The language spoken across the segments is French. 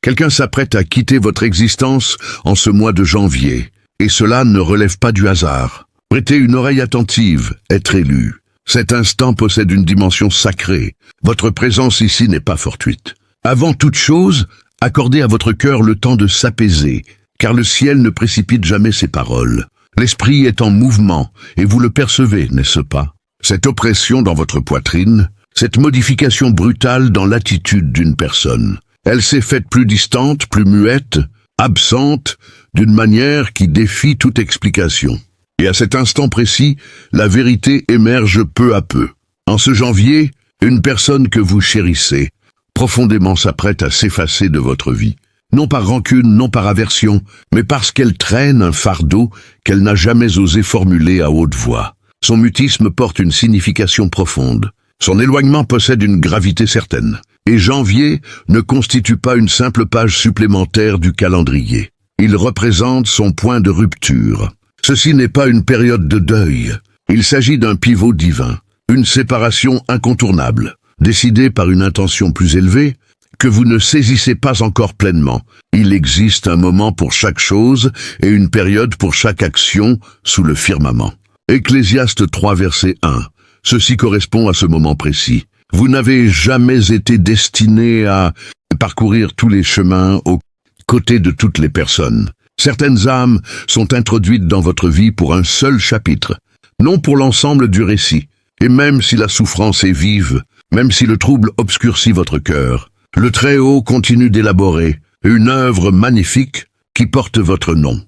Quelqu'un s'apprête à quitter votre existence en ce mois de janvier, et cela ne relève pas du hasard. Prêtez une oreille attentive, être élu. Cet instant possède une dimension sacrée. Votre présence ici n'est pas fortuite. Avant toute chose, accordez à votre cœur le temps de s'apaiser, car le ciel ne précipite jamais ses paroles. L'esprit est en mouvement, et vous le percevez, n'est-ce pas? Cette oppression dans votre poitrine, cette modification brutale dans l'attitude d'une personne. Elle s'est faite plus distante, plus muette, absente, d'une manière qui défie toute explication. Et à cet instant précis, la vérité émerge peu à peu. En ce janvier, une personne que vous chérissez, profondément s'apprête à s'effacer de votre vie. Non par rancune, non par aversion, mais parce qu'elle traîne un fardeau qu'elle n'a jamais osé formuler à haute voix. Son mutisme porte une signification profonde. Son éloignement possède une gravité certaine. Et janvier ne constitue pas une simple page supplémentaire du calendrier. Il représente son point de rupture. Ceci n'est pas une période de deuil. Il s'agit d'un pivot divin, une séparation incontournable, décidée par une intention plus élevée, que vous ne saisissez pas encore pleinement. Il existe un moment pour chaque chose et une période pour chaque action sous le firmament. Ecclésiaste 3, verset 1. Ceci correspond à ce moment précis. Vous n'avez jamais été destiné à parcourir tous les chemins aux côtés de toutes les personnes. Certaines âmes sont introduites dans votre vie pour un seul chapitre, non pour l'ensemble du récit. Et même si la souffrance est vive, même si le trouble obscurcit votre cœur, le Très-Haut continue d'élaborer une œuvre magnifique qui porte votre nom.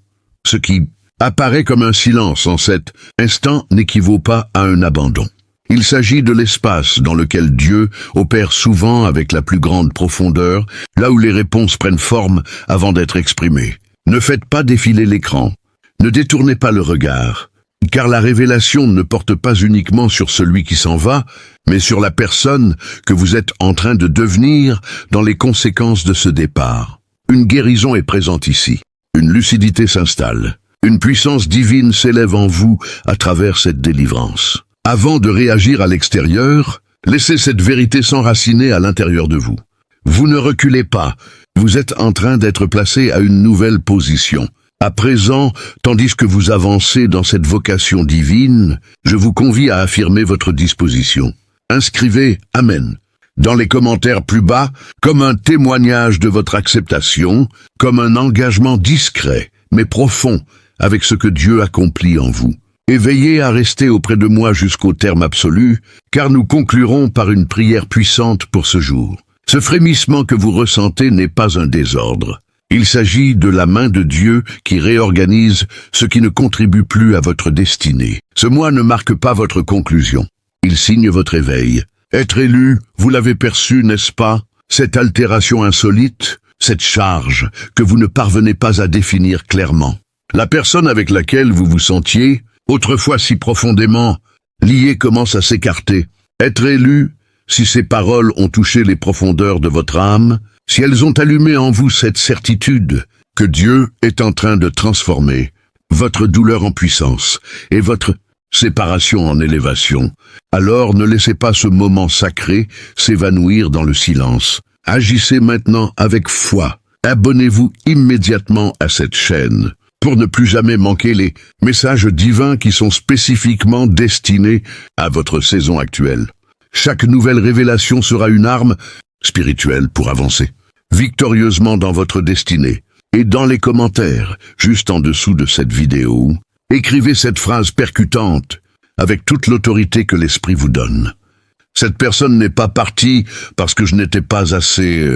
Ce qui apparaît comme un silence en cet instant n'équivaut pas à un abandon. Il s'agit de l'espace dans lequel Dieu opère souvent avec la plus grande profondeur, là où les réponses prennent forme avant d'être exprimées. Ne faites pas défiler l'écran, ne détournez pas le regard, car la révélation ne porte pas uniquement sur celui qui s'en va, mais sur la personne que vous êtes en train de devenir dans les conséquences de ce départ. Une guérison est présente ici, une lucidité s'installe, une puissance divine s'élève en vous à travers cette délivrance. Avant de réagir à l'extérieur, laissez cette vérité s'enraciner à l'intérieur de vous. Vous ne reculez pas, vous êtes en train d'être placé à une nouvelle position. À présent, tandis que vous avancez dans cette vocation divine, je vous convie à affirmer votre disposition. Inscrivez « Amen » dans les commentaires plus bas, comme un témoignage de votre acceptation, comme un engagement discret, mais profond, avec ce que Dieu accomplit en vous. Et veillez à rester auprès de moi jusqu'au terme absolu, car nous conclurons par une prière puissante pour ce jour. Ce frémissement que vous ressentez n'est pas un désordre. Il s'agit de la main de Dieu qui réorganise ce qui ne contribue plus à votre destinée. Ce mois ne marque pas votre conclusion. Il signe votre éveil. Être élu, vous l'avez perçu, n'est-ce pas? Cette altération insolite, cette charge que vous ne parvenez pas à définir clairement. La personne avec laquelle vous vous sentiez, autrefois si profondément lié, commence à s'écarter. Être élu, si ces paroles ont touché les profondeurs de votre âme, si elles ont allumé en vous cette certitude que Dieu est en train de transformer votre douleur en puissance et votre séparation en élévation, alors ne laissez pas ce moment sacré s'évanouir dans le silence. Agissez maintenant avec foi. Abonnez-vous immédiatement à cette chaîne pour ne plus jamais manquer les messages divins qui sont spécifiquement destinés à votre saison actuelle. Chaque nouvelle révélation sera une arme spirituelle pour avancer victorieusement dans votre destinée. Et dans les commentaires, juste en dessous de cette vidéo, écrivez cette phrase percutante avec toute l'autorité que l'Esprit vous donne. Cette personne n'est pas partie parce que je n'étais pas assez...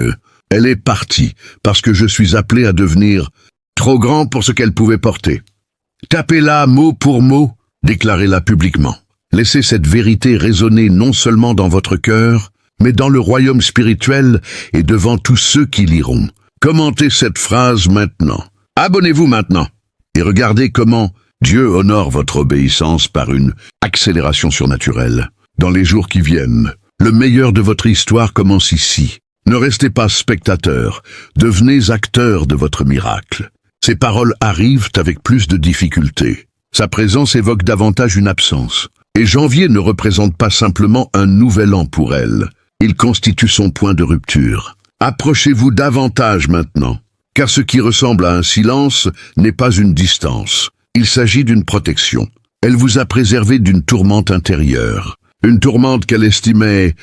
Elle est partie parce que je suis appelé à devenir trop grand pour ce qu'elle pouvait porter. Tapez-la mot pour mot, déclarez-la publiquement. Laissez cette vérité résonner non seulement dans votre cœur, mais dans le royaume spirituel et devant tous ceux qui liront. Commentez cette phrase maintenant. Abonnez-vous maintenant et regardez comment Dieu honore votre obéissance par une accélération surnaturelle. Dans les jours qui viennent, le meilleur de votre histoire commence ici. Ne restez pas spectateur, devenez acteur de votre miracle. Ces paroles arrivent avec plus de difficulté. Sa présence évoque davantage une absence. Et janvier ne représente pas simplement un nouvel an pour elle. Il constitue son point de rupture. Approchez-vous davantage maintenant, car ce qui ressemble à un silence n'est pas une distance. Il s'agit d'une protection. Elle vous a préservé d'une tourmente intérieure, une tourmente qu'elle estimait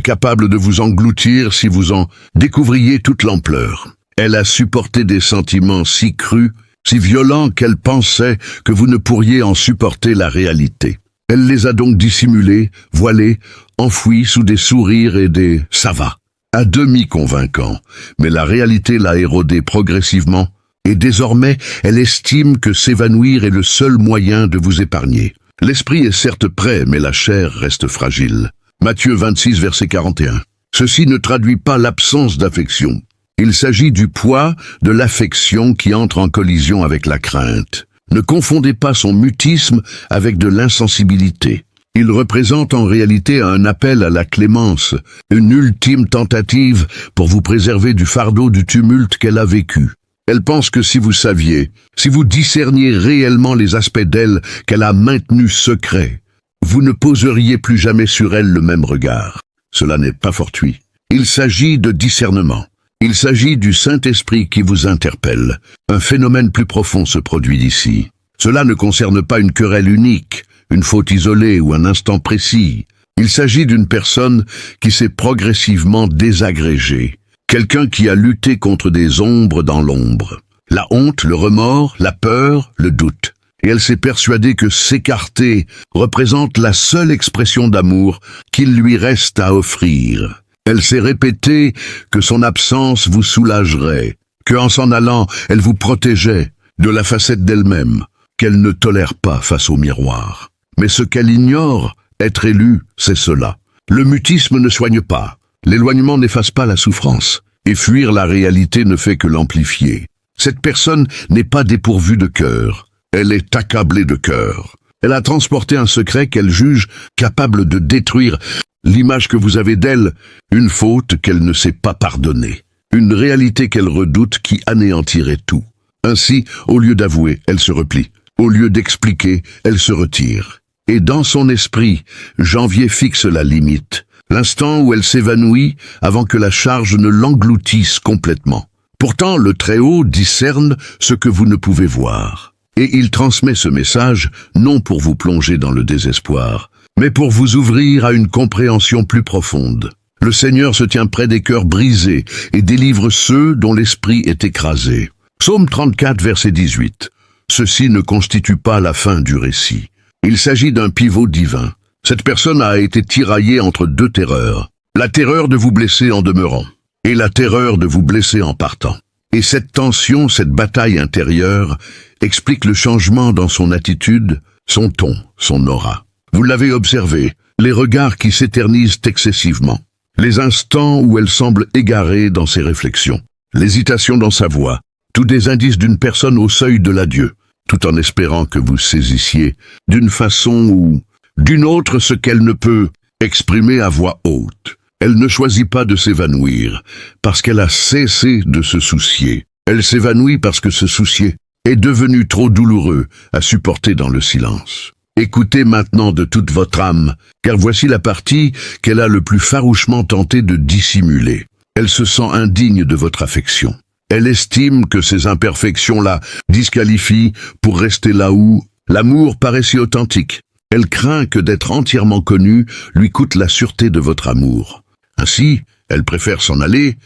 capable de vous engloutir si vous en découvriez toute l'ampleur. Elle a supporté des sentiments si crus, si violents qu'elle pensait que vous ne pourriez en supporter la réalité. Elle les a donc dissimulés, voilés, enfouis sous des sourires et des « ça va », à demi convaincants, mais la réalité l'a érodé progressivement, et désormais elle estime que s'évanouir est le seul moyen de vous épargner. L'esprit est certes prêt, mais la chair reste fragile. Matthieu 26, verset 41. Ceci ne traduit pas l'absence d'affection. Il s'agit du poids de l'affection qui entre en collision avec la crainte. Ne confondez pas son mutisme avec de l'insensibilité. Il représente en réalité un appel à la clémence, une ultime tentative pour vous préserver du fardeau du tumulte qu'elle a vécu. Elle pense que si vous saviez, si vous discerniez réellement les aspects d'elle qu'elle a maintenus secrets, vous ne poseriez plus jamais sur elle le même regard. Cela n'est pas fortuit. Il s'agit de discernement. Il s'agit du Saint-Esprit qui vous interpelle. Un phénomène plus profond se produit ici. Cela ne concerne pas une querelle unique, une faute isolée ou un instant précis. Il s'agit d'une personne qui s'est progressivement désagrégée. Quelqu'un qui a lutté contre des ombres dans l'ombre. La honte, le remords, la peur, le doute. Et elle s'est persuadée que s'écarter représente la seule expression d'amour qu'il lui reste à offrir. Elle s'est répétée que son absence vous soulagerait, qu'en s'en allant, elle vous protégeait de la facette d'elle-même, qu'elle ne tolère pas face au miroir. Mais ce qu'elle ignore, être élue, c'est cela. Le mutisme ne soigne pas, l'éloignement n'efface pas la souffrance, et fuir la réalité ne fait que l'amplifier. Cette personne n'est pas dépourvue de cœur, elle est accablée de cœur. Elle a transporté un secret qu'elle juge capable de détruire l'image que vous avez d'elle, une faute qu'elle ne sait pas pardonner, une réalité qu'elle redoute qui anéantirait tout. Ainsi, au lieu d'avouer, elle se replie. Au lieu d'expliquer, elle se retire. Et dans son esprit, Janvier fixe la limite, l'instant où elle s'évanouit avant que la charge ne l'engloutisse complètement. Pourtant, le Très-Haut discerne ce que vous ne pouvez voir. Et il transmet ce message, non pour vous plonger dans le désespoir, mais pour vous ouvrir à une compréhension plus profonde. Le Seigneur se tient près des cœurs brisés et délivre ceux dont l'esprit est écrasé. Psaume 34, verset 18. Ceci ne constitue pas la fin du récit. Il s'agit d'un pivot divin. Cette personne a été tiraillée entre deux terreurs. La terreur de vous blesser en demeurant, et la terreur de vous blesser en partant. Et cette tension, cette bataille intérieure, explique le changement dans son attitude, son ton, son aura. Vous l'avez observé, les regards qui s'éternisent excessivement, les instants où elle semble égarée dans ses réflexions, l'hésitation dans sa voix, tous des indices d'une personne au seuil de l'adieu, tout en espérant que vous saisissiez, d'une façon ou d'une autre, ce qu'elle ne peut exprimer à voix haute. Elle ne choisit pas de s'évanouir, parce qu'elle a cessé de se soucier. Elle s'évanouit parce que se soucier est devenu trop douloureux à supporter dans le silence. Écoutez maintenant de toute votre âme, car voici la partie qu'elle a le plus farouchement tenté de dissimuler. Elle se sent indigne de votre affection. Elle estime que ces imperfections la disqualifient pour rester là où l'amour paraît si authentique. Elle craint que d'être entièrement connue lui coûte la sûreté de votre amour. Ainsi, elle préfère s'en aller,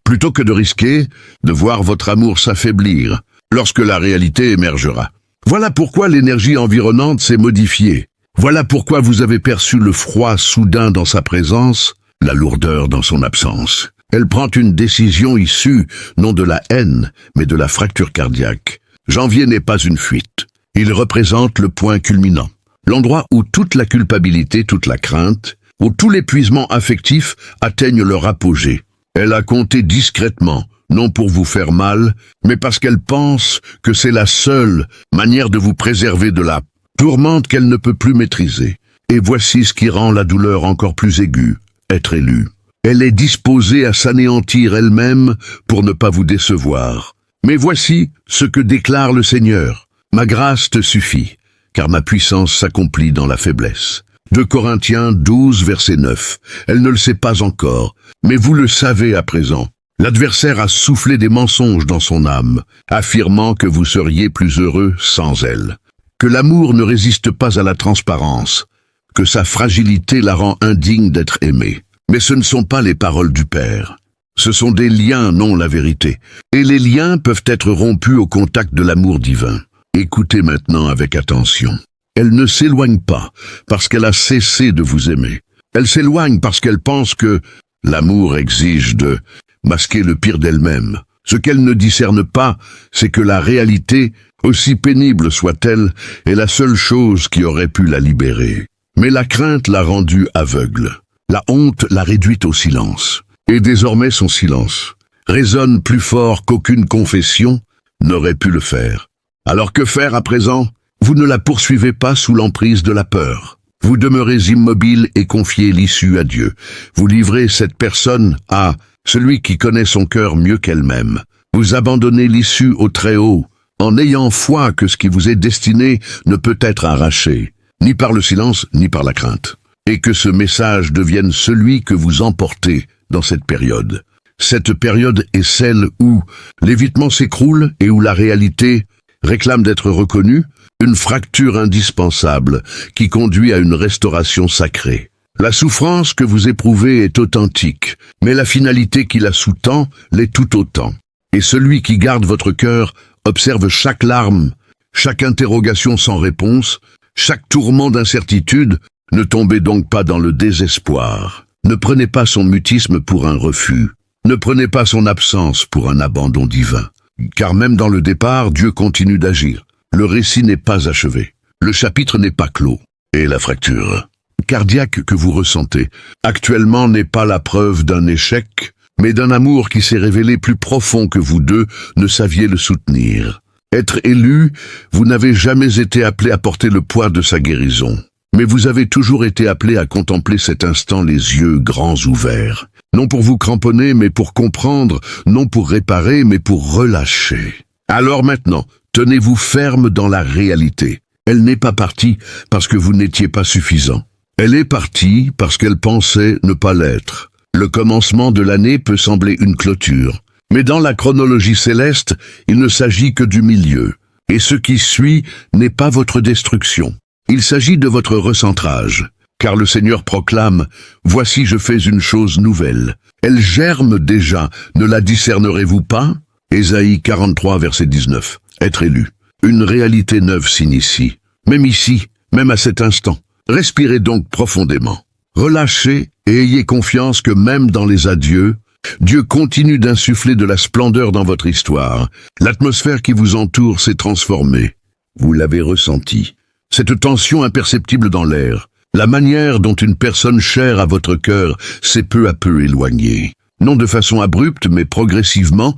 plutôt que de risquer de voir votre amour s'affaiblir lorsque la réalité émergera. Voilà pourquoi l'énergie environnante s'est modifiée. Voilà pourquoi vous avez perçu le froid soudain dans sa présence, la lourdeur dans son absence. Elle prend une décision issue, non de la haine, mais de la fracture cardiaque. Janvier n'est pas une fuite. Il représente le point culminant. L'endroit où toute la culpabilité, toute la crainte, où tout l'épuisement affectif atteignent leur apogée. Elle a compté discrètement, non pour vous faire mal, mais parce qu'elle pense que c'est la seule manière de vous préserver de la tourmente qu'elle ne peut plus maîtriser. Et voici ce qui rend la douleur encore plus aiguë, être élue. Elle est disposée à s'anéantir elle-même pour ne pas vous décevoir. Mais voici ce que déclare le Seigneur. Ma grâce te suffit, car ma puissance s'accomplit dans la faiblesse. 2 Corinthiens 12, verset 9. Elle ne le sait pas encore, mais vous le savez à présent. L'adversaire a soufflé des mensonges dans son âme, affirmant que vous seriez plus heureux sans elle, que l'amour ne résiste pas à la transparence, que sa fragilité la rend indigne d'être aimée. Mais ce ne sont pas les paroles du Père. Ce sont des liens, non la vérité. Et les liens peuvent être rompus au contact de l'amour divin. Écoutez maintenant avec attention. Elle ne s'éloigne pas parce qu'elle a cessé de vous aimer. Elle s'éloigne parce qu'elle pense que l'amour exige de masquer le pire d'elle-même. Ce qu'elle ne discerne pas, c'est que la réalité, aussi pénible soit-elle, est la seule chose qui aurait pu la libérer. Mais la crainte l'a rendue aveugle. La honte l'a réduite au silence. Et désormais son silence résonne plus fort qu'aucune confession n'aurait pu le faire. Alors que faire à présent? Vous ne la poursuivez pas sous l'emprise de la peur. Vous demeurez immobile et confiez l'issue à Dieu. Vous livrez cette personne à celui qui connaît son cœur mieux qu'elle-même. Vous abandonnez l'issue au Très-Haut, en ayant foi que ce qui vous est destiné ne peut être arraché, ni par le silence, ni par la crainte. Et que ce message devienne celui que vous emportez dans cette période. Cette période est celle où l'évitement s'écroule et où la réalité réclame d'être reconnue, une fracture indispensable qui conduit à une restauration sacrée. La souffrance que vous éprouvez est authentique, mais la finalité qui la sous-tend l'est tout autant. Et celui qui garde votre cœur observe chaque larme, chaque interrogation sans réponse, chaque tourment d'incertitude. Ne tombez donc pas dans le désespoir. Ne prenez pas son mutisme pour un refus. Ne prenez pas son absence pour un abandon divin. Car même dans le départ, Dieu continue d'agir. Le récit n'est pas achevé. Le chapitre n'est pas clos. Et la fracture cardiaque que vous ressentez actuellement n'est pas la preuve d'un échec, mais d'un amour qui s'est révélé plus profond que vous deux ne saviez le soutenir. Être élu, vous n'avez jamais été appelé à porter le poids de sa guérison. Mais vous avez toujours été appelé à contempler cet instant les yeux grands ouverts. Non pour vous cramponner, mais pour comprendre, non pour réparer, mais pour relâcher. Alors maintenant, tenez-vous ferme dans la réalité. Elle n'est pas partie parce que vous n'étiez pas suffisant. Elle est partie parce qu'elle pensait ne pas l'être. Le commencement de l'année peut sembler une clôture. Mais dans la chronologie céleste, il ne s'agit que du milieu. Et ce qui suit n'est pas votre destruction. Il s'agit de votre recentrage, car le Seigneur proclame « Voici je fais une chose nouvelle ». Elle germe déjà, ne la discernerez-vous pas? Ésaïe 43, verset 19. Être élu. Une réalité neuve s'initie. Même ici, même à cet instant. Respirez donc profondément. Relâchez et ayez confiance que même dans les adieux, Dieu continue d'insuffler de la splendeur dans votre histoire. L'atmosphère qui vous entoure s'est transformée. Vous l'avez ressenti. Cette tension imperceptible dans l'air, la manière dont une personne chère à votre cœur s'est peu à peu éloignée. Non de façon abrupte, mais progressivement,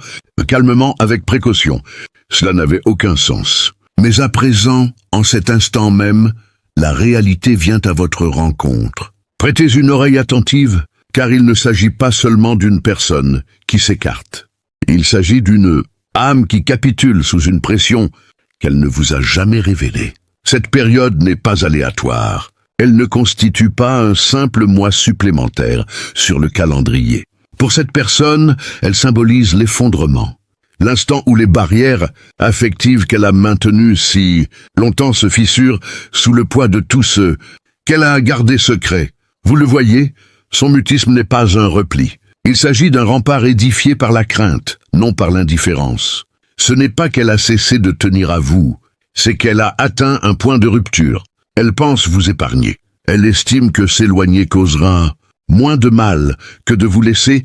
calmement, avec précaution. Cela n'avait aucun sens. Mais à présent, en cet instant même, la réalité vient à votre rencontre. Prêtez une oreille attentive, car il ne s'agit pas seulement d'une personne qui s'écarte. Il s'agit d'une âme qui capitule sous une pression qu'elle ne vous a jamais révélée. Cette période n'est pas aléatoire. Elle ne constitue pas un simple mois supplémentaire sur le calendrier. Pour cette personne, elle symbolise l'effondrement. L'instant où les barrières affectives qu'elle a maintenues si longtemps se fissurent sous le poids de tout ce qu'elle a gardé secret. Vous le voyez, son mutisme n'est pas un repli. Il s'agit d'un rempart édifié par la crainte, non par l'indifférence. Ce n'est pas qu'elle a cessé de tenir à vous, c'est qu'elle a atteint un point de rupture. Elle pense vous épargner. Elle estime que s'éloigner causera moins de mal que de vous laisser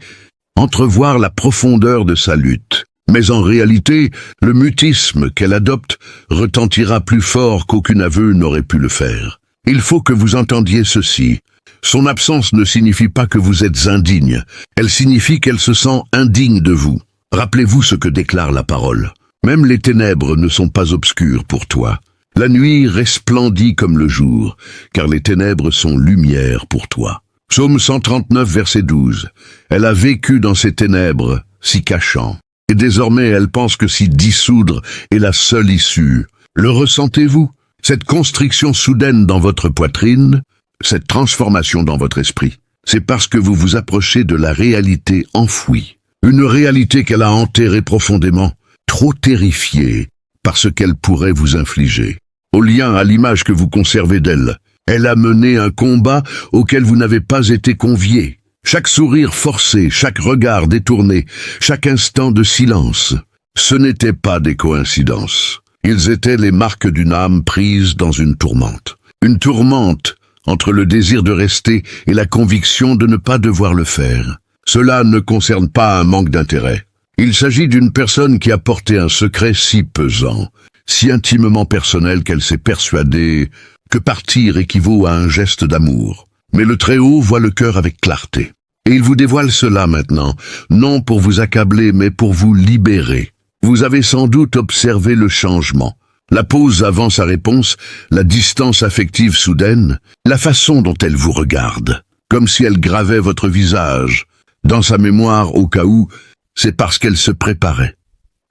entrevoir la profondeur de sa lutte. Mais en réalité, le mutisme qu'elle adopte retentira plus fort qu'aucun aveu n'aurait pu le faire. Il faut que vous entendiez ceci. Son absence ne signifie pas que vous êtes indigne. Elle signifie qu'elle se sent indigne de vous. Rappelez-vous ce que déclare la parole. Même les ténèbres ne sont pas obscures pour toi. La nuit resplendit comme le jour, car les ténèbres sont lumière pour toi. Psaume 139, verset 12. Elle a vécu dans ces ténèbres, s'y cachant. Et désormais, elle pense que s'y dissoudre est la seule issue. Le ressentez-vous? Cette constriction soudaine dans votre poitrine, cette transformation dans votre esprit, c'est parce que vous vous approchez de la réalité enfouie. une réalité qu'elle a enterrée profondément, trop terrifiée par ce qu'elle pourrait vous infliger. Au lien à l'image que vous conservez d'elle, elle a mené un combat auquel vous n'avez pas été convié. Chaque sourire forcé, chaque regard détourné, chaque instant de silence, ce n'étaient pas des coïncidences. Ils étaient les marques d'une âme prise dans une tourmente. Une tourmente entre le désir de rester et la conviction de ne pas devoir le faire. Cela ne concerne pas un manque d'intérêt. Il s'agit d'une personne qui a porté un secret si pesant, si intimement personnel qu'elle s'est persuadée que partir équivaut à un geste d'amour. Mais le Très-Haut voit le cœur avec clarté. Et il vous dévoile cela maintenant, non pour vous accabler, mais pour vous libérer. Vous avez sans doute observé le changement. La pause avant sa réponse, la distance affective soudaine, la façon dont elle vous regarde, comme si elle gravait votre visage. Dans sa mémoire, au cas où, c'est parce qu'elle se préparait.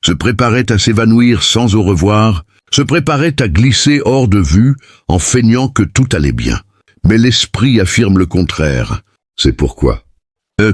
Se préparait à s'évanouir sans au revoir, se préparait à glisser hors de vue en feignant que tout allait bien. Mais l'esprit affirme le contraire. C'est pourquoi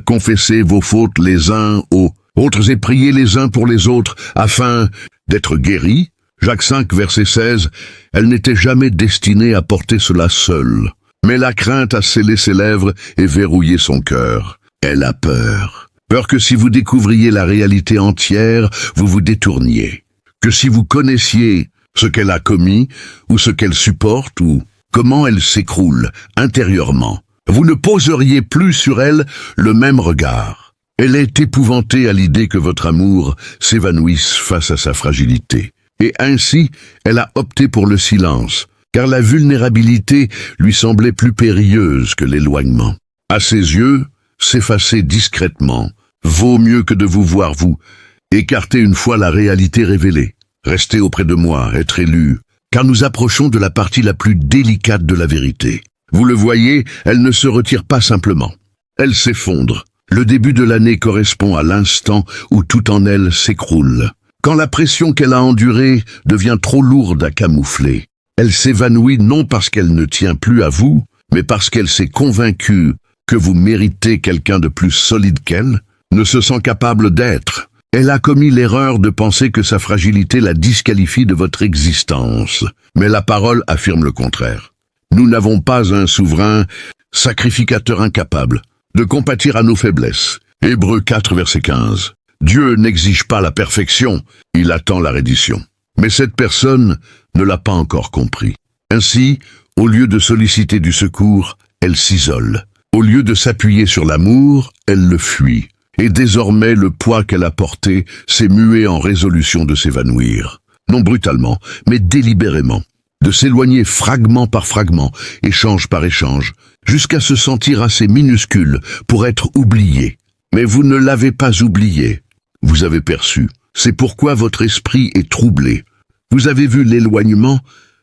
confessez vos fautes les uns aux autres et priez les uns pour les autres afin d'être guéris. Jacques 5, verset 16, elle n'était jamais destinée à porter cela seule. Mais la crainte a scellé ses lèvres et verrouillé son cœur. Elle a peur. Peur que si vous découvriez la réalité entière, vous vous détourniez. Que si vous connaissiez ce qu'elle a commis, ou ce qu'elle supporte, ou comment elle s'écroule intérieurement, vous ne poseriez plus sur elle le même regard. Elle est épouvantée à l'idée que votre amour s'évanouisse face à sa fragilité. Et ainsi, elle a opté pour le silence, car la vulnérabilité lui semblait plus périlleuse que l'éloignement. À ses yeux, s'effacer discrètement vaut mieux que de vous voir vous écarter une fois la réalité révélée. Restez auprès de moi, être élu, car nous approchons de la partie la plus délicate de la vérité. Vous le voyez, elle ne se retire pas simplement. Elle s'effondre. Le début de l'année correspond à l'instant où tout en elle s'écroule. Quand la pression qu'elle a endurée devient trop lourde à camoufler, elle s'évanouit non parce qu'elle ne tient plus à vous, mais parce qu'elle s'est convaincue que vous méritez quelqu'un de plus solide qu'elle, ne se sent capable d'être. Elle a commis l'erreur de penser que sa fragilité la disqualifie de votre existence. Mais la parole affirme le contraire. Nous n'avons pas un souverain sacrificateur incapable de compatir à nos faiblesses. Hébreux 4, verset 15. Dieu n'exige pas la perfection, il attend la reddition. Mais cette personne ne l'a pas encore compris. Ainsi, au lieu de solliciter du secours, elle s'isole. Au lieu de s'appuyer sur l'amour, elle le fuit. Et désormais, le poids qu'elle a porté s'est mué en résolution de s'évanouir. Non brutalement, mais délibérément. De s'éloigner fragment par fragment, échange par échange, jusqu'à se sentir assez minuscule pour être oublié. Mais vous ne l'avez pas oublié. Vous avez perçu. C'est pourquoi votre esprit est troublé. Vous avez vu l'éloignement,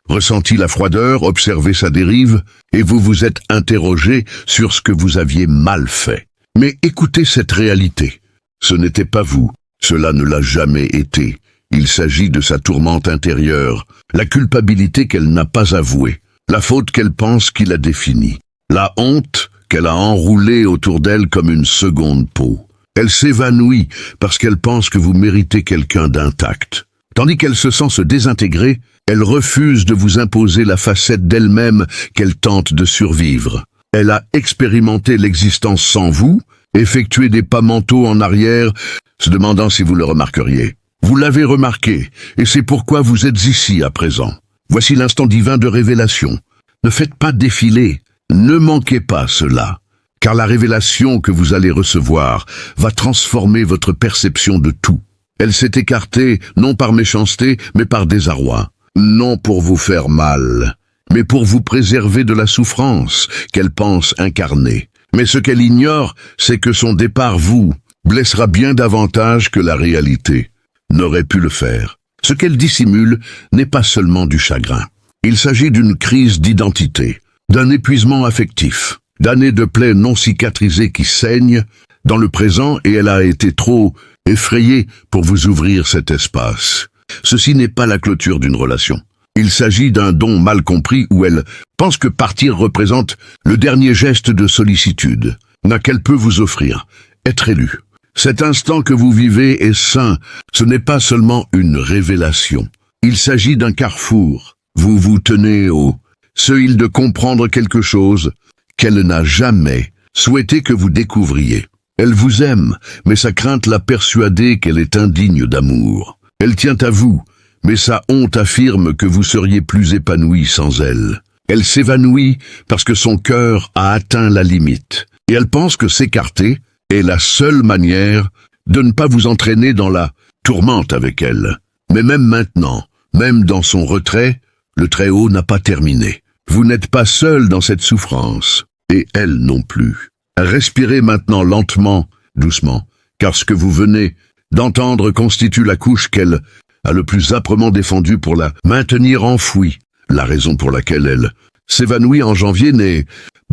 ressenti la froideur, observé sa dérive, et vous vous êtes interrogé sur ce que vous aviez mal fait. Mais écoutez cette réalité. Ce n'était pas vous. Cela ne l'a jamais été. Il s'agit de sa tourmente intérieure, la culpabilité qu'elle n'a pas avouée, la faute qu'elle pense qu'il a définie, la honte qu'elle a enroulée autour d'elle comme une seconde peau. Elle s'évanouit parce qu'elle pense que vous méritez quelqu'un d'intact. Tandis qu'elle se sent se désintégrer, elle refuse de vous imposer la facette d'elle-même qu'elle tente de survivre. Elle a expérimenté l'existence sans vous, effectué des pas mentaux en arrière, se demandant si vous le remarqueriez. Vous l'avez remarqué, et c'est pourquoi vous êtes ici à présent. Voici l'instant divin de révélation. Ne faites pas défiler, ne manquez pas cela, car la révélation que vous allez recevoir va transformer votre perception de tout. Elle s'est écartée, non par méchanceté, mais par désarroi. Non pour vous faire mal, mais pour vous préserver de la souffrance qu'elle pense incarner. Mais ce qu'elle ignore, c'est que son départ vous blessera bien davantage que la réalité n'aurait pu le faire. Ce qu'elle dissimule n'est pas seulement du chagrin. Il s'agit d'une crise d'identité, d'un épuisement affectif, d'années de plaies non cicatrisées qui saignent dans le présent, et elle a été trop effrayée pour vous ouvrir cet espace. Ceci n'est pas la clôture d'une relation. Il s'agit d'un don mal compris où elle pense que partir représente le dernier geste de sollicitude qu'elle peut vous offrir, être élu. Cet instant que vous vivez est saint, ce n'est pas seulement une révélation. Il s'agit d'un carrefour. Vous vous tenez au seuil de comprendre quelque chose qu'elle n'a jamais souhaité que vous découvriez. Elle vous aime, mais sa crainte l'a persuadée qu'elle est indigne d'amour. Elle tient à vous, mais sa honte affirme que vous seriez plus épanoui sans elle. Elle s'évanouit parce que son cœur a atteint la limite, et elle pense que s'écarter est la seule manière de ne pas vous entraîner dans la tourmente avec elle. Mais même maintenant, même dans son retrait, le Très-Haut n'a pas terminé. Vous n'êtes pas seul dans cette souffrance, et elle non plus. Respirez maintenant lentement, doucement, car ce que vous venez d'entendre constitue la couche qu'elle a le plus âprement défendue pour la maintenir enfouie. La raison pour laquelle elle s'évanouit en janvier n'est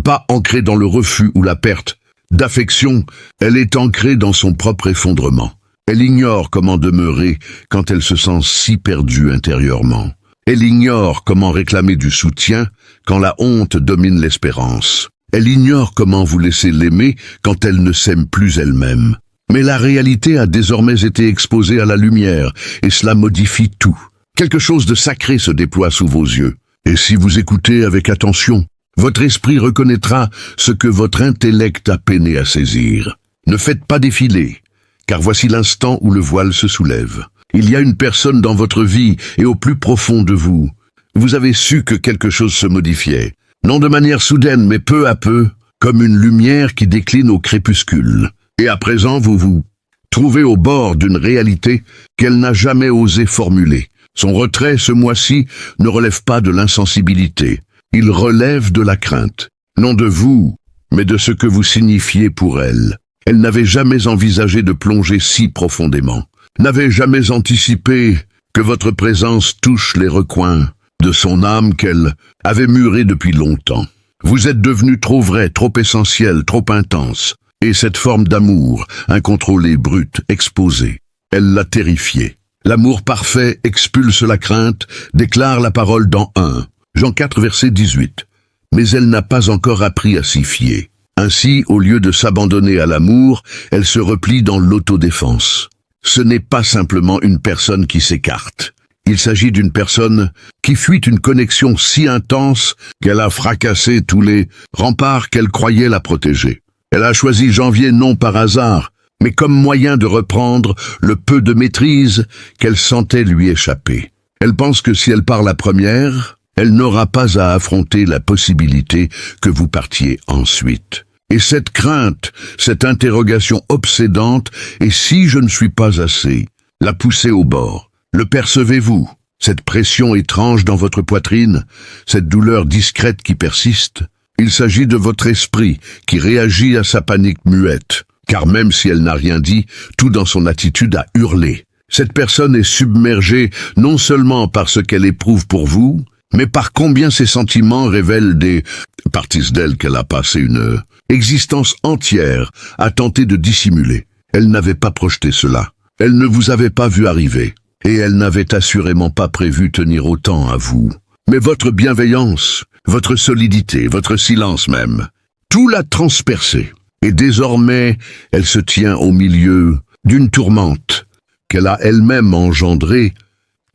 pas ancrée dans le refus ou la perte d'affection, elle est ancrée dans son propre effondrement. Elle ignore comment demeurer quand elle se sent si perdue intérieurement. Elle ignore comment réclamer du soutien quand la honte domine l'espérance. Elle ignore comment vous laisser l'aimer quand elle ne s'aime plus elle-même. Mais la réalité a désormais été exposée à la lumière, et cela modifie tout. Quelque chose de sacré se déploie sous vos yeux. Et si vous écoutez avec attention, votre esprit reconnaîtra ce que votre intellect a peiné à saisir. Ne faites pas défiler, car voici l'instant où le voile se soulève. Il y a une personne dans votre vie et au plus profond de vous. Vous avez su que quelque chose se modifiait. Non de manière soudaine, mais peu à peu, comme une lumière qui décline au crépuscule. Et à présent, vous vous trouvez au bord d'une réalité qu'elle n'a jamais osé formuler. Son retrait ce mois-ci ne relève pas de l'insensibilité. Il relève de la crainte. Non de vous, mais de ce que vous signifiez pour elle. Elle n'avait jamais envisagé de plonger si profondément. N'avait jamais anticipé que votre présence touche les recoins de son âme qu'elle avait muré depuis longtemps. Vous êtes devenu trop vrai, trop essentiel, trop intense. Et cette forme d'amour, incontrôlée, brute, exposée, elle l'a terrifié. L'amour parfait expulse la crainte, déclare la parole dans 1 Jean 4, verset 18. Mais elle n'a pas encore appris à s'y fier. Ainsi, au lieu de s'abandonner à l'amour, elle se replie dans l'autodéfense. Ce n'est pas simplement une personne qui s'écarte. Il s'agit d'une personne qui fuit une connexion si intense qu'elle a fracassé tous les remparts qu'elle croyait la protéger. Elle a choisi janvier non par hasard, mais comme moyen de reprendre le peu de maîtrise qu'elle sentait lui échapper. Elle pense que si elle part la première, elle n'aura pas à affronter la possibilité que vous partiez ensuite. Et cette crainte, cette interrogation obsédante, et si je ne suis pas assez, la poussée au bord. Le percevez-vous? Cette pression étrange dans votre poitrine, cette douleur discrète qui persiste? Il s'agit de votre esprit qui réagit à sa panique muette, car même si elle n'a rien dit, tout dans son attitude a hurlé. Cette personne est submergée non seulement par ce qu'elle éprouve pour vous, mais par combien ses sentiments révèlent des parties d'elle qu'elle a passé une existence entière à tenter de dissimuler. Elle n'avait pas projeté cela. Elle ne vous avait pas vu arriver. Et elle n'avait assurément pas prévu tenir autant à vous. Mais votre bienveillance, votre solidité, votre silence même, tout l'a transpercé. Et désormais, elle se tient au milieu d'une tourmente qu'elle a elle-même engendrée,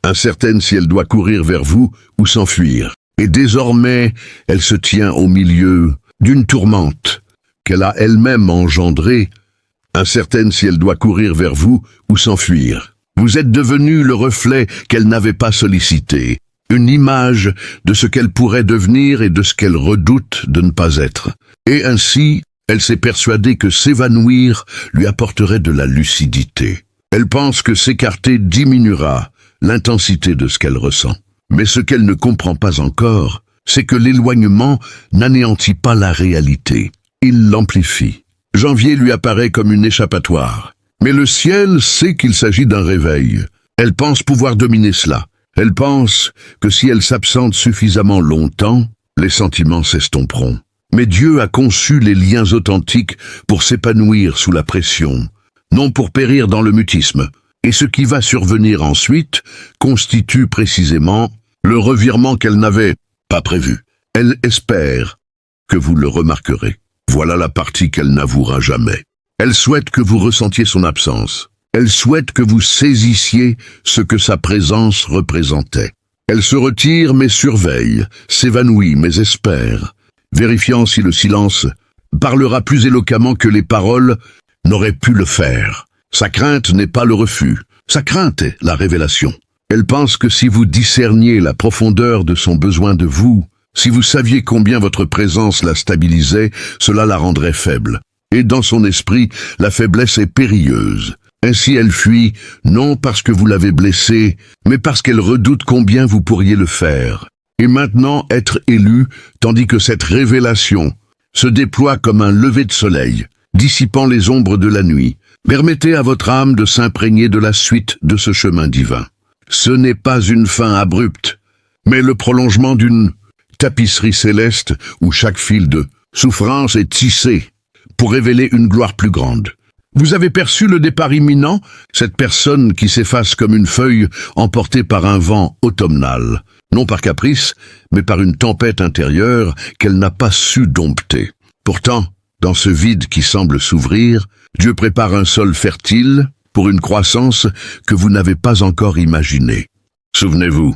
incertaine si elle doit courir vers vous ou s'enfuir. Et désormais, elle se tient au milieu d'une tourmente qu'elle a elle-même engendrée, incertaine si elle doit courir vers vous ou s'enfuir. Vous êtes devenu le reflet qu'elle n'avait pas sollicité, une image de ce qu'elle pourrait devenir et de ce qu'elle redoute de ne pas être. Et ainsi, elle s'est persuadée que s'évanouir lui apporterait de la lucidité. Elle pense que s'écarter diminuera l'intensité de ce qu'elle ressent. Mais ce qu'elle ne comprend pas encore, c'est que l'éloignement n'anéantit pas la réalité. Il l'amplifie. Janvier lui apparaît comme une échappatoire. Mais le ciel sait qu'il s'agit d'un réveil. Elle pense pouvoir dominer cela. Elle pense que si elle s'absente suffisamment longtemps, les sentiments s'estomperont. Mais Dieu a conçu les liens authentiques pour s'épanouir sous la pression, non pour périr dans le mutisme. Et ce qui va survenir ensuite constitue précisément le revirement qu'elle n'avait pas prévu. Elle espère que vous le remarquerez. Voilà la partie qu'elle n'avouera jamais. Elle souhaite que vous ressentiez son absence. Elle souhaite que vous saisissiez ce que sa présence représentait. Elle se retire mais surveille, s'évanouit mais espère, vérifiant si le silence parlera plus éloquemment que les paroles n'auraient pu le faire. Sa crainte n'est pas le refus, sa crainte est la révélation. Elle pense que si vous discerniez la profondeur de son besoin de vous, si vous saviez combien votre présence la stabilisait, cela la rendrait faible. Et dans son esprit, la faiblesse est périlleuse. Ainsi elle fuit, non parce que vous l'avez blessée, mais parce qu'elle redoute combien vous pourriez le faire. Et maintenant être élu, tandis que cette révélation se déploie comme un lever de soleil, dissipant les ombres de la nuit. Permettez à votre âme de s'imprégner de la suite de ce chemin divin. Ce n'est pas une fin abrupte, mais le prolongement d'une tapisserie céleste où chaque fil de souffrance est tissé pour révéler une gloire plus grande. Vous avez perçu le départ imminent, cette personne qui s'efface comme une feuille emportée par un vent automnal, non par caprice, mais par une tempête intérieure qu'elle n'a pas su dompter. Pourtant, dans ce vide qui semble s'ouvrir, Dieu prépare un sol fertile pour une croissance que vous n'avez pas encore imaginée. Souvenez-vous,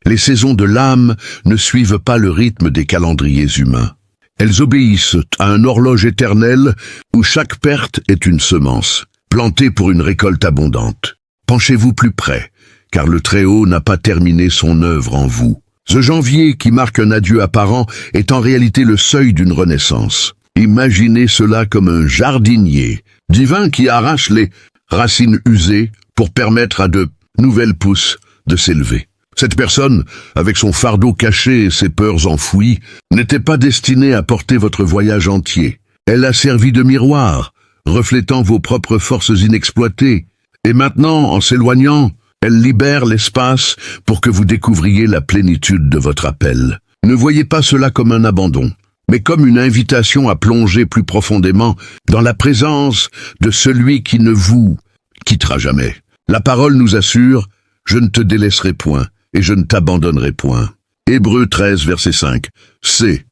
les saisons de l'âme ne suivent pas le rythme des calendriers humains. Elles obéissent à un horloge éternel où chaque perte est une semence, plantée pour une récolte abondante. Penchez-vous plus près, car le Très-Haut n'a pas terminé son œuvre en vous. Ce janvier qui marque un adieu apparent est en réalité le seuil d'une renaissance. Imaginez cela comme un jardinier divin qui arrache les racines usées pour permettre à de nouvelles pousses de s'élever. Cette personne, avec son fardeau caché et ses peurs enfouies, n'était pas destinée à porter votre voyage entier. Elle a servi de miroir, reflétant vos propres forces inexploitées. Et maintenant, en s'éloignant, elle libère l'espace pour que vous découvriez la plénitude de votre appel. Ne voyez pas cela comme un abandon, mais comme une invitation à plonger plus profondément dans la présence de celui qui ne vous quittera jamais. La parole nous assure « Je ne te délaisserai point ». Et je ne t'abandonnerai point. Hébreux 13, verset 5. C'est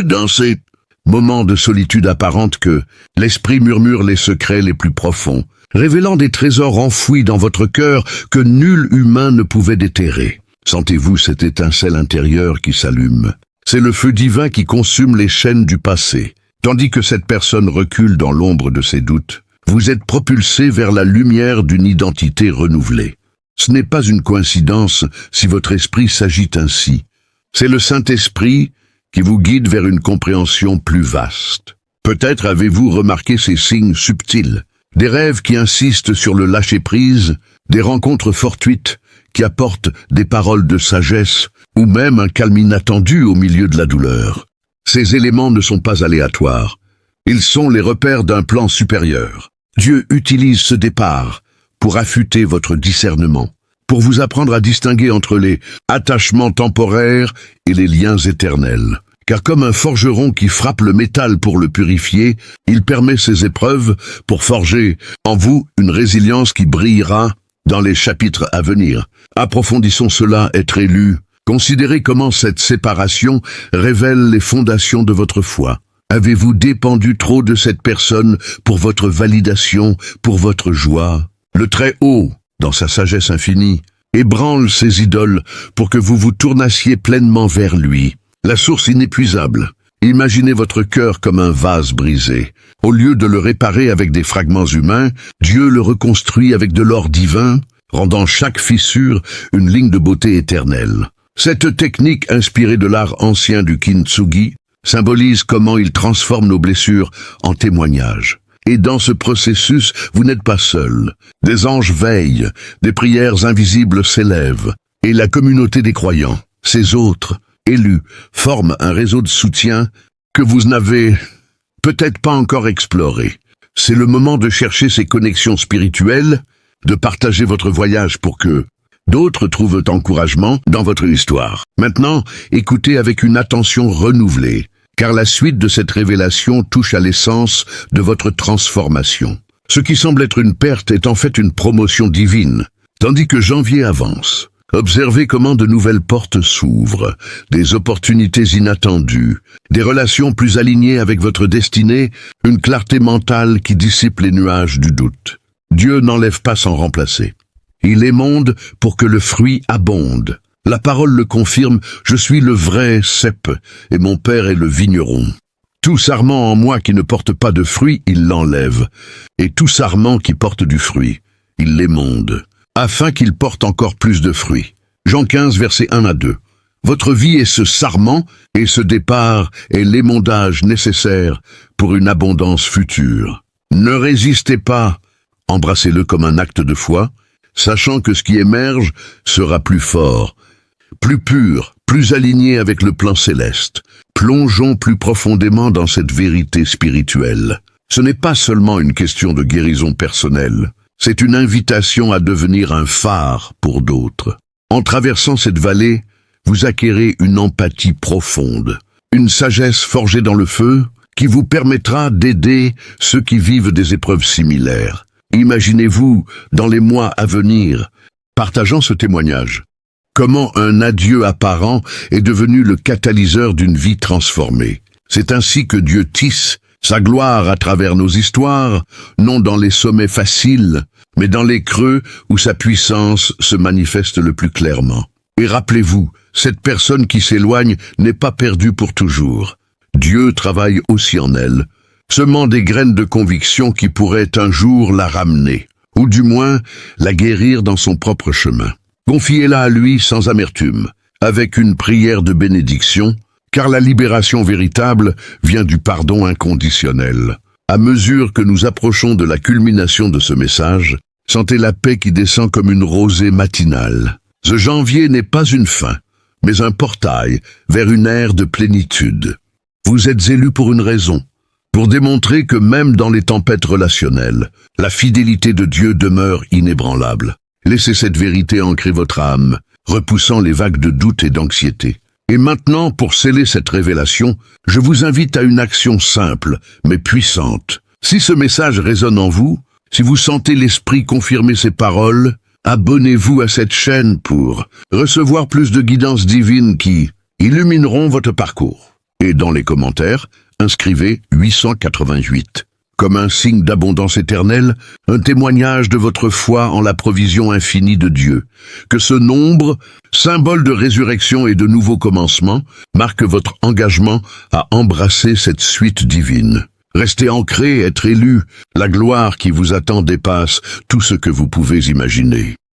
dans ces moments de solitude apparente que l'esprit murmure les secrets les plus profonds, révélant des trésors enfouis dans votre cœur que nul humain ne pouvait déterrer. Sentez-vous cette étincelle intérieure qui s'allume. C'est le feu divin qui consume les chaînes du passé. Tandis que cette personne recule dans l'ombre de ses doutes, vous êtes propulsé vers la lumière d'une identité renouvelée. Ce n'est pas une coïncidence si votre esprit s'agite ainsi. C'est le Saint-Esprit qui vous guide vers une compréhension plus vaste. Peut-être avez-vous remarqué ces signes subtils, des rêves qui insistent sur le lâcher-prise, des rencontres fortuites qui apportent des paroles de sagesse, ou même un calme inattendu au milieu de la douleur. Ces éléments ne sont pas aléatoires. Ils sont les repères d'un plan supérieur. Dieu utilise ce départ pour affûter votre discernement, pour vous apprendre à distinguer entre les attachements temporaires et les liens éternels. Car comme un forgeron qui frappe le métal pour le purifier, il permet ces épreuves pour forger en vous une résilience qui brillera dans les chapitres à venir. Approfondissons cela, être élu. Considérez comment cette séparation révèle les fondations de votre foi. Avez-vous dépendu trop de cette personne pour votre validation, pour votre joie? Le Très-Haut, dans sa sagesse infinie, ébranle ses idoles pour que vous vous tournassiez pleinement vers lui. La source inépuisable. Imaginez votre cœur comme un vase brisé. Au lieu de le réparer avec des fragments humains, Dieu le reconstruit avec de l'or divin, rendant chaque fissure une ligne de beauté éternelle. Cette technique inspirée de l'art ancien du kintsugi symbolise comment il transforme nos blessures en témoignages. Et dans ce processus, vous n'êtes pas seul. Des anges veillent, des prières invisibles s'élèvent, et la communauté des croyants, ces autres, élus, forment un réseau de soutien que vous n'avez peut-être pas encore exploré. C'est le moment de chercher ces connexions spirituelles, de partager votre voyage pour que d'autres trouvent encouragement dans votre histoire. Maintenant, écoutez avec une attention renouvelée, car la suite de cette révélation touche à l'essence de votre transformation. Ce qui semble être une perte est en fait une promotion divine. Tandis que janvier avance, Observez comment de nouvelles portes s'ouvrent, des opportunités inattendues, des relations plus alignées avec votre destinée, une clarté mentale qui dissipe les nuages du doute. Dieu n'enlève pas sans remplacer. Il émonde pour que le fruit abonde. La parole le confirme, je suis le vrai cep, et mon père est le vigneron. Tout sarment en moi qui ne porte pas de fruit, il l'enlève, et tout sarment qui porte du fruit, il l'émonde, afin qu'il porte encore plus de fruits. Jean 15, versets 1 à 2. Votre vie est ce sarment, et ce départ est l'émondage nécessaire pour une abondance future. Ne résistez pas, embrassez-le comme un acte de foi, sachant que ce qui émerge sera plus fort, plus pur, plus aligné avec le plan céleste. Plongeons plus profondément dans cette vérité spirituelle. Ce n'est pas seulement une question de guérison personnelle, c'est une invitation à devenir un phare pour d'autres. En traversant cette vallée, vous acquérez une empathie profonde, une sagesse forgée dans le feu qui vous permettra d'aider ceux qui vivent des épreuves similaires. Imaginez-vous, dans les mois à venir, partageant ce témoignage. Comment un adieu apparent est devenu le catalyseur d'une vie transformée. C'est ainsi que Dieu tisse sa gloire à travers nos histoires, non dans les sommets faciles, mais dans les creux où sa puissance se manifeste le plus clairement. Et rappelez-vous, cette personne qui s'éloigne n'est pas perdue pour toujours. Dieu travaille aussi en elle, semant des graines de conviction qui pourraient un jour la ramener, ou du moins la guérir dans son propre chemin. Confiez-la à lui sans amertume, avec une prière de bénédiction, car la libération véritable vient du pardon inconditionnel. À mesure que nous approchons de la culmination de ce message, sentez la paix qui descend comme une rosée matinale. Ce janvier n'est pas une fin, mais un portail vers une ère de plénitude. Vous êtes élus pour une raison, pour démontrer que même dans les tempêtes relationnelles, la fidélité de Dieu demeure inébranlable. Laissez cette vérité ancrer votre âme, repoussant les vagues de doute et d'anxiété. Et maintenant, pour sceller cette révélation, je vous invite à une action simple, mais puissante. Si ce message résonne en vous, si vous sentez l'Esprit confirmer ces paroles, abonnez-vous à cette chaîne pour recevoir plus de guidances divines qui illumineront votre parcours. Et dans les commentaires, inscrivez 888. Comme un signe d'abondance éternelle, un témoignage de votre foi en la provision infinie de Dieu. Que ce nombre, symbole de résurrection et de nouveaux commencements, marque votre engagement à embrasser cette suite divine. Restez ancré, être élu. La gloire qui vous attend dépasse tout ce que vous pouvez imaginer.